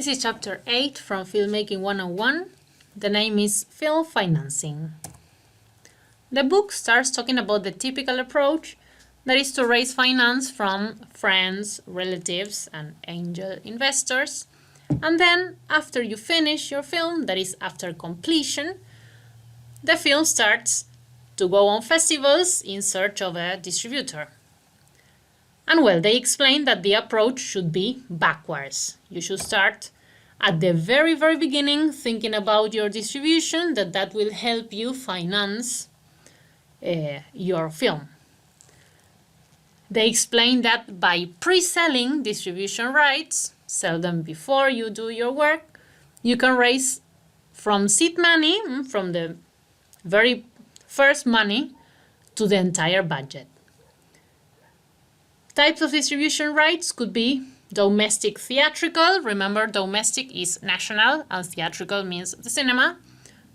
This is chapter 8 from Filmmaking 101. The name is Film Financing. The book starts talking about the typical approach, that is to raise finance from friends, relatives, and angel investors. And then, after you finish your film, that is after completion, the film starts to go on festivals in search of a distributor. And well, they explain that the approach should be backwards. You should start at the very, very beginning thinking about your distribution, that will help you finance your film. They explain that by pre-selling distribution rights, sell them before you do your work, you can raise from seed money, from the very first money, to the entire budget. Types of distribution rights could be domestic theatrical. Remember, domestic is national and theatrical means the cinema.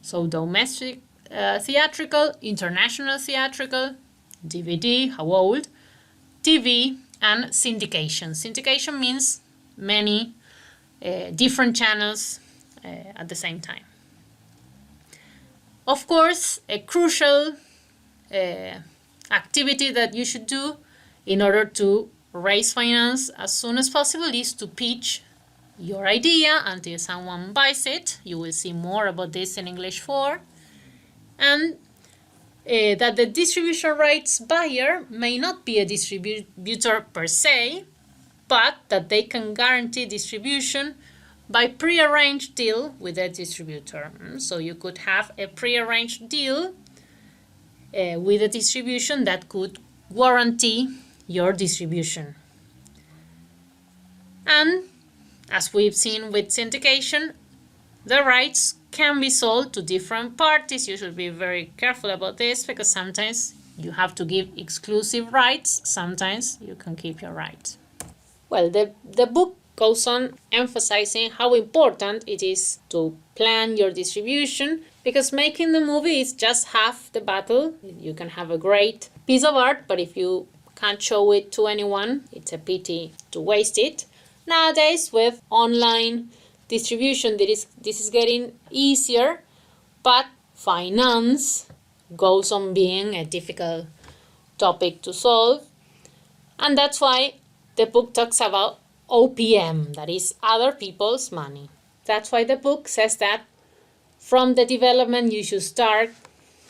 So domestic theatrical, international theatrical, DVD, how old, TV, and syndication. Syndication means many different channels at the same time. Of course, a crucial activity that you should do in order to raise finance as soon as possible is to pitch your idea until someone buys it. You will see more about this in English 4. And that the distribution rights buyer may not be a distributor per se, but that they can guarantee distribution by pre-arranged deal with a distributor. So you could have a pre-arranged deal with a distribution that could guarantee your distribution. And as we've seen with syndication, the rights can be sold to different parties. You should be very careful about this because sometimes you have to give exclusive rights, sometimes you can keep your rights. Well, the book goes on emphasizing how important it is to plan your distribution, because making the movie is just half the battle. You can have a great piece of art, but if you can't show it to anyone, it's a pity to waste it. Nowadays, with online distribution, this is getting easier, but finance goes on being a difficult topic to solve. And that's why the book talks about OPM, that is other people's money. That's why the book says that from the development you should start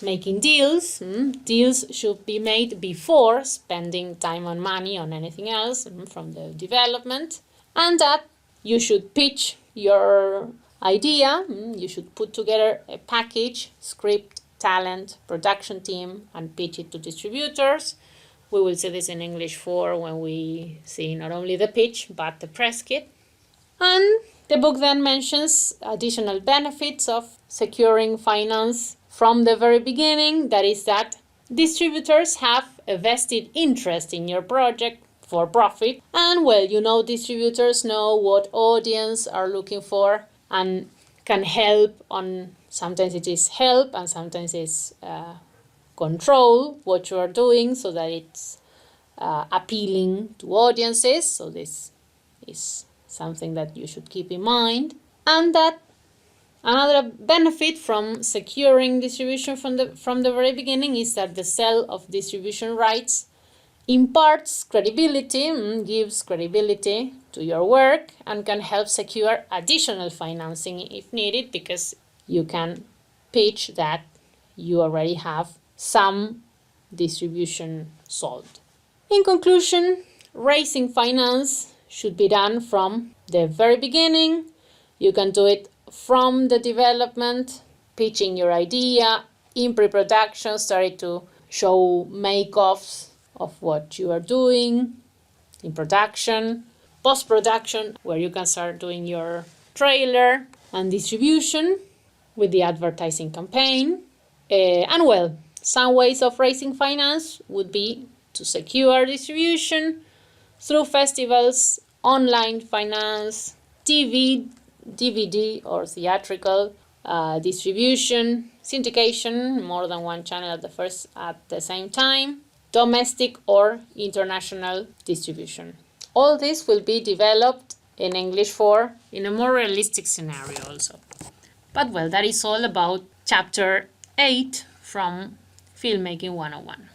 making deals. Deals should be made before spending time and money on anything else from the development. And that you should pitch your idea. You should put together a package, script, talent, production team, and pitch it to distributors. We will see this in English 4 when we see not only the pitch, but the press kit. And the book then mentions additional benefits of securing finance from the very beginning. That is that distributors have a vested interest in your project for profit. And well, distributors know what audience are looking for and can help on, sometimes it is help and sometimes it's control what you are doing so that it's appealing to audiences. So this is something that you should keep in mind. And that another benefit from securing distribution from the very beginning is that the sale of distribution rights imparts credibility, gives credibility to your work, and can help secure additional financing if needed, because you can pitch that you already have some distribution sold. In conclusion, raising finance should be done from the very beginning. You can do it from the development, pitching your idea, in pre-production, starting to show make-offs of what you are doing, in production, post-production, where you can start doing your trailer, and distribution with the advertising campaign. And well, some ways of raising finance would be to secure distribution through festivals, online finance, TV, DVD or theatrical distribution, syndication, more than one channel at the same time, domestic or international distribution. All this will be developed in English 4 in a more realistic scenario also. But well, that is all about chapter 8 from Filmmaking 101.